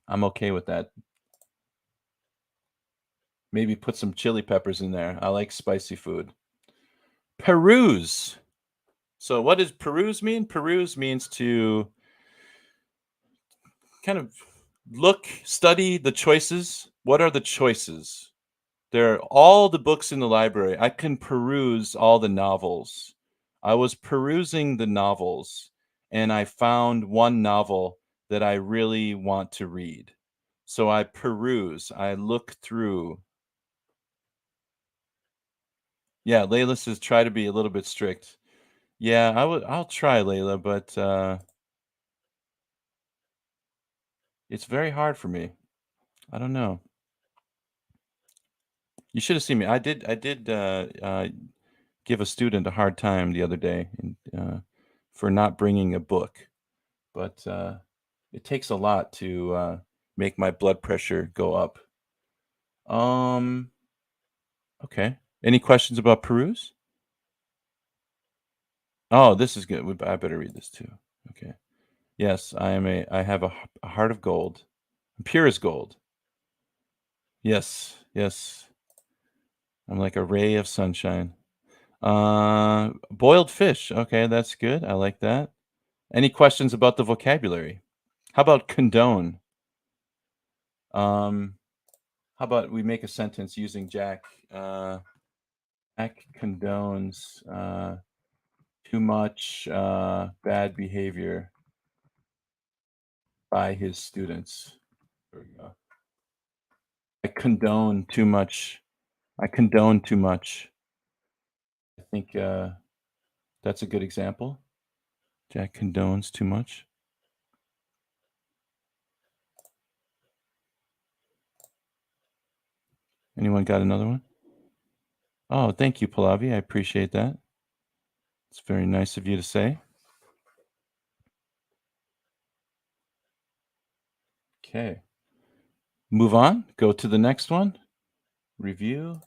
I'm okay with that. Maybe put some chili peppers in there. I like spicy food. Peruse. So what does peruse mean? Peruse means to kind of study the choices. What are the choices? There are all the books in the library. I can peruse all the novels. I was perusing the novels and I found one novel that I really want to read. So I peruse, I look through. Yeah, Layla says try to be a little bit strict. Yeah, I'll try, Layla, but it's very hard for me. I don't know. You should have seen me. I did give a student a hard time the other day for not bringing a book, but it takes a lot to make my blood pressure go up. Um, okay. Any questions about peruse? Oh, this is good. I better read this too. Okay. Yes, I have a heart of gold. Pure as gold. Yes, yes. I'm like a ray of sunshine. Boiled fish. Okay, that's good. I like that. Any questions about the vocabulary? How about condone? Um, how about we make a sentence using Jack? Jack condones too much bad behavior by his students. There we go. I condone too much. I condone too much. I think that's a good example. Jack condones too much. Anyone got another one? Oh, thank you, Pallavi. I appreciate that. It's very nice of you to say. Okay. Move on. Go to the next one. Review.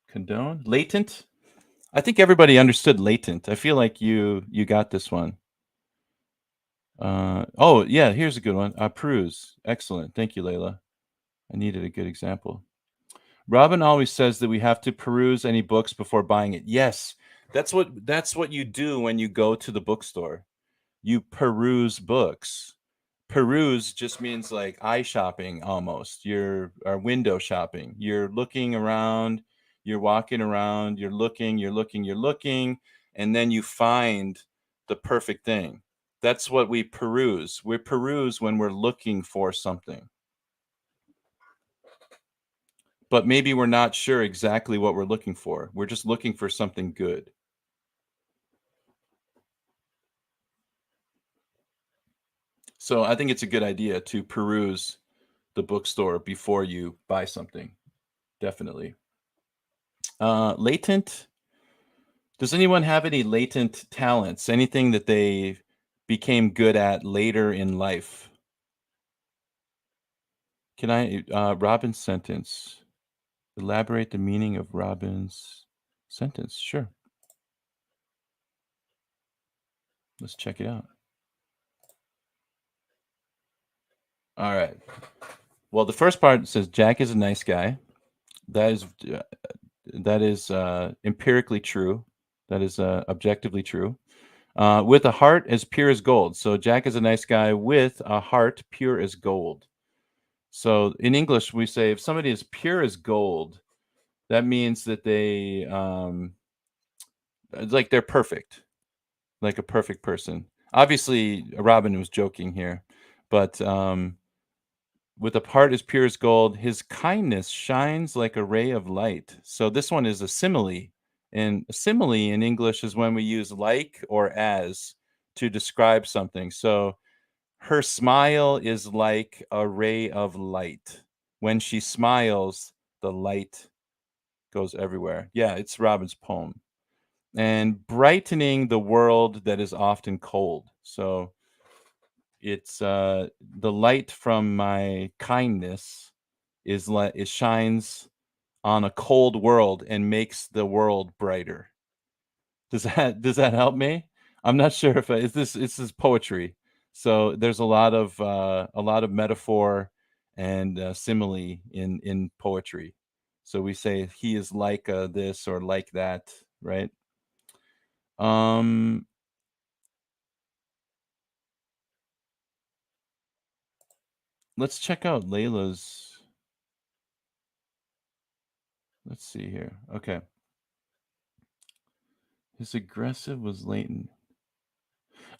Condone. Latent. I think everybody understood latent. I feel like you got this one. Oh yeah, here's a good one. Peruse. Excellent. Thank you, Layla. I needed a good example. Robin always says that we have to peruse any books before buying it. Yes, that's what you do when you go to the bookstore. You peruse books. Peruse just means like eye shopping almost. You're or window shopping. You're looking around, you're walking around, you're looking, and then you find the perfect thing. That's what we peruse. We peruse when we're looking for something. But maybe we're not sure exactly what we're looking for. We're just looking for something good. So I think it's a good idea to peruse the bookstore before you buy something. Definitely. Latent. Does anyone have any latent talents? Anything that they became good at later in life? Can I, Robin's sentence? Elaborate the meaning of Robin's sentence. Sure. Let's check it out. All right. Well, the first part says Jack is a nice guy. That is empirically true. That is objectively true. With a heart as pure as gold. So Jack is a nice guy with a heart pure as gold. So in English, we say if somebody is pure as gold, that means that it's like they're perfect, like a perfect person. Obviously, Robin was joking here, but with a heart as pure as gold, his kindness shines like a ray of light. So this one is a simile. And a simile in English is when we use like or as to describe something. So her smile is like a ray of light. When she smiles, the light goes everywhere. Yeah, it's Robin's poem. And brightening the world that is often cold. So it's the light from my kindness is like it shines on a cold world and makes the world brighter. Does that help me? I'm not sure if it's this poetry. So there's a lot of metaphor and simile in poetry. So we say he is like this or like that, right? Um, let's check out Layla's. Let's see here. Okay, his aggressive was latent.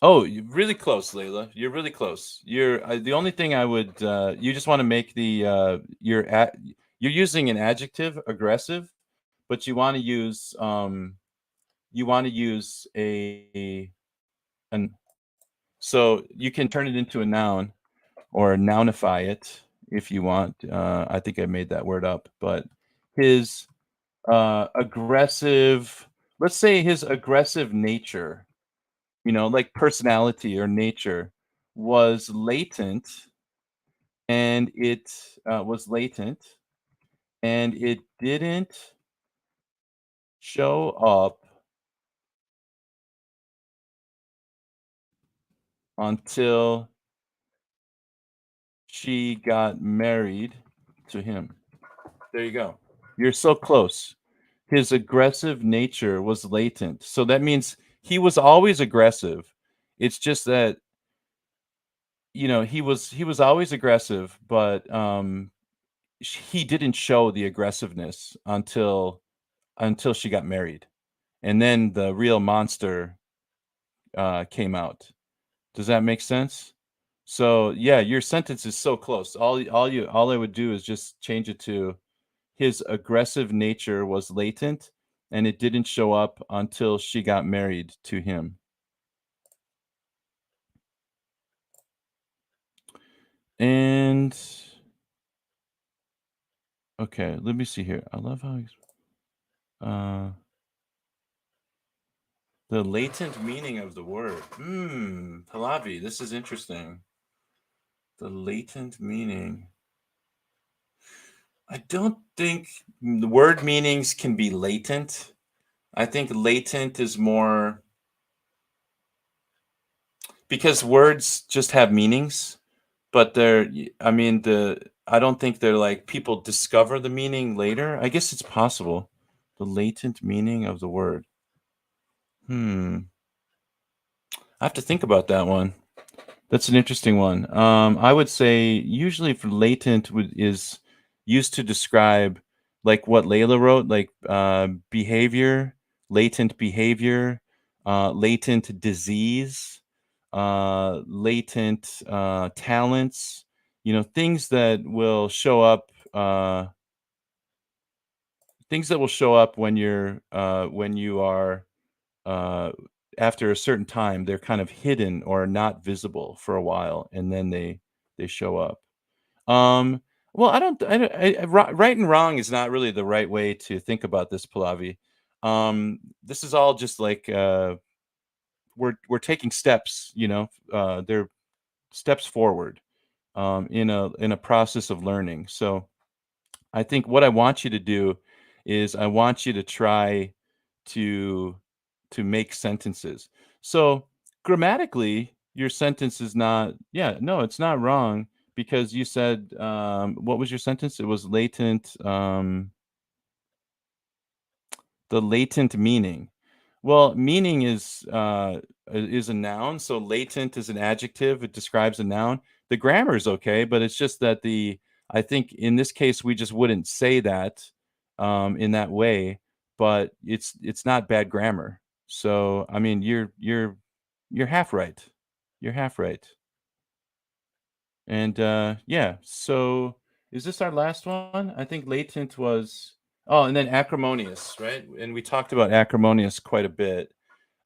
Oh, you're really close, Layla. You're really close. The only thing I would you just want to make you're using an adjective, aggressive, but you want to use a an so you can turn it into a noun or nounify it if you want. I think I made that word up, but his aggressive, let's say his aggressive nature, like personality or nature, was latent, and it was latent, and it didn't show up until she got married to him. There you go. You're so close. His aggressive nature was latent. So that means he was always aggressive. It's just that, he was always aggressive, but he didn't show the aggressiveness until she got married. And then the real monster came out. Does that make sense? So yeah, your sentence is so close. All I would do is just change it to his aggressive nature was latent, and it didn't show up until she got married to him. And okay, let me see here. I love how uh the latent meaning of the word. Pallavi, this is interesting. The latent meaning. I don't think the word meanings can be latent. I think latent is more because words just have meanings, but I mean, I don't think they're like people discover the meaning later. I guess it's possible. The latent meaning of the word. Hmm. I have to think about that one. That's an interesting one. I would say usually for latent is used to describe like what Layla wrote, like behavior, latent disease, latent talents. Things that will show up. Things that will show up when you are uh, after a certain time, they're kind of hidden or not visible for a while, and then they show up. Um, well, right and wrong is not really the right way to think about this, Pallavi. This is all just like we're taking steps, they're steps forward in a process of learning. So I think what I want you to do is I want you to try to make sentences. So grammatically, your sentence is not, yeah, no, it's not wrong because you said what was your sentence? It was latent, the latent meaning. Well, meaning is a noun, so latent is an adjective, it describes a noun. The grammar is okay, but it's just that the I think in this case, we just wouldn't say that, in that way, but it's not bad grammar. So, I mean, you're half right. You're half right. And, yeah, so is this our last one? I think latent was oh, and then acrimonious, right? And we talked about acrimonious quite a bit.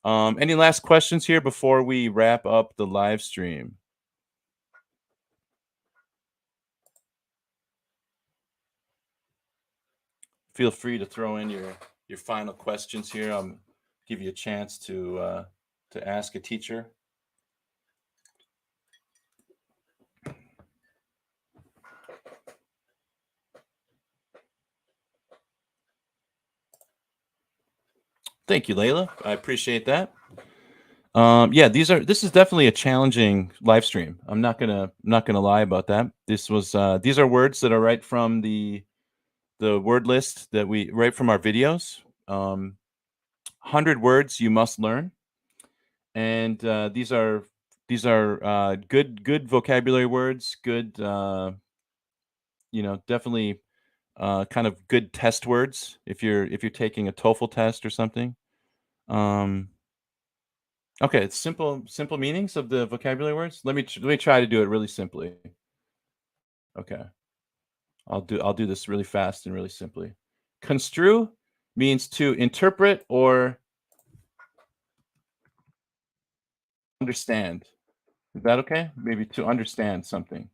Any last questions here before we wrap up the live stream? Feel free to throw in your final questions here. Give you a chance to ask a teacher. Thank you, Layla. I appreciate that. Yeah, this is definitely a challenging live stream. I'm not gonna lie about that. These are words that are right from the word list that we right from our videos. 100 words you must learn, and these are good vocabulary words. Good, definitely kind of good test words if you're taking a TOEFL test or something. Um, Okay, it's simple meanings of the vocabulary words. Let me try to do it really simply. Okay. I'll do this really fast and really simply. Construe means to interpret or understand. Is that okay? Maybe to understand something.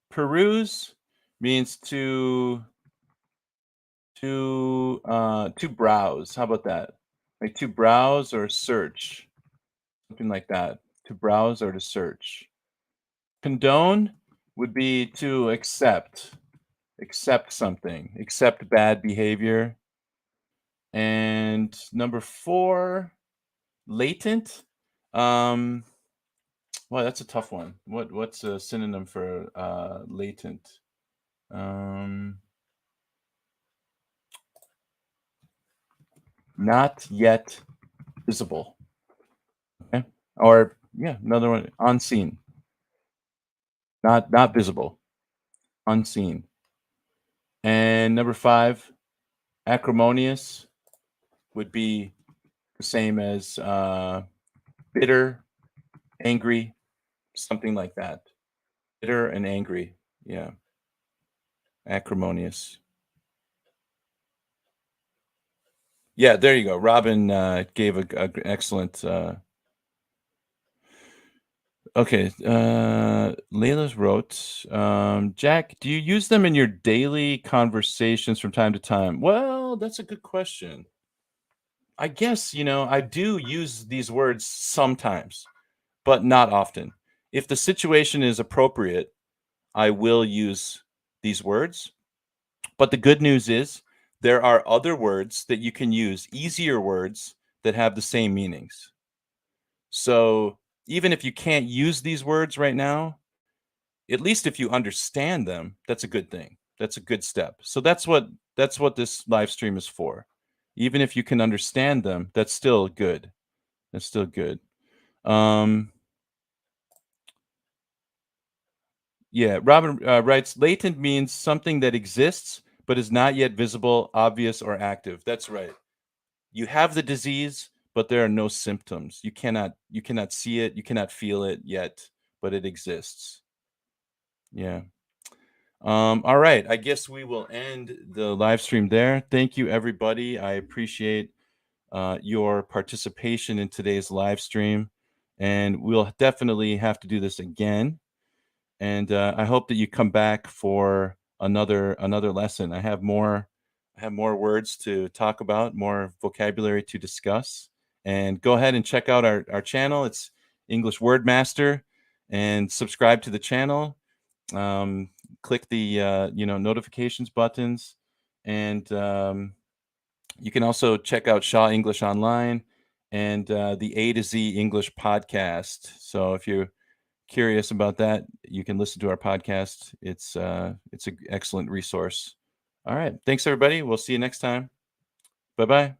Peruse means to browse. How about that? Like to browse or search, something like that. To browse or to search. Condone would be to accept something, accept bad behavior. And number 4, latent. Um, well, that's a tough one. What's a synonym for latent? Um, not yet visible. Okay. Or yeah, another one, unseen. Not visible, unseen. And number 5, acrimonious would be the same as bitter, angry, something like that. Bitter and angry. Yeah. Acrimonious. Yeah, there you go. Robin gave a excellent. Okay, Layla's wrote, Jack, do you use them in your daily conversations from time to time? Well, that's a good question. I guess, I do use these words sometimes, but not often. If the situation is appropriate, I will use these words. But the good news is there are other words that you can use, easier words that have the same meanings. So even if you can't use these words right now, at least if you understand them, that's a good thing. That's a good step. So that's what this live stream is for. Even if you can understand them, that's still good. That's still good. Um, yeah, Robin writes, latent means something that exists but is not yet visible, obvious, or active. That's right. You have the disease, but there are no symptoms. You cannot see it, you cannot feel it yet, but it exists. Yeah. All right. I guess we will end the live stream there. Thank you, everybody. I appreciate your participation in today's live stream, and we'll definitely have to do this again. And I hope that you come back for another lesson. I have more words to talk about, more vocabulary to discuss. And go ahead and check out our channel. It's English Word Master, and subscribe to the channel. Um, Click the notifications buttons, and you can also check out Shaw English Online and the A to Z English podcast. So if you're curious about that, you can listen to our podcast. It's an excellent resource. All right. Thanks, everybody. We'll see you next time. Bye bye.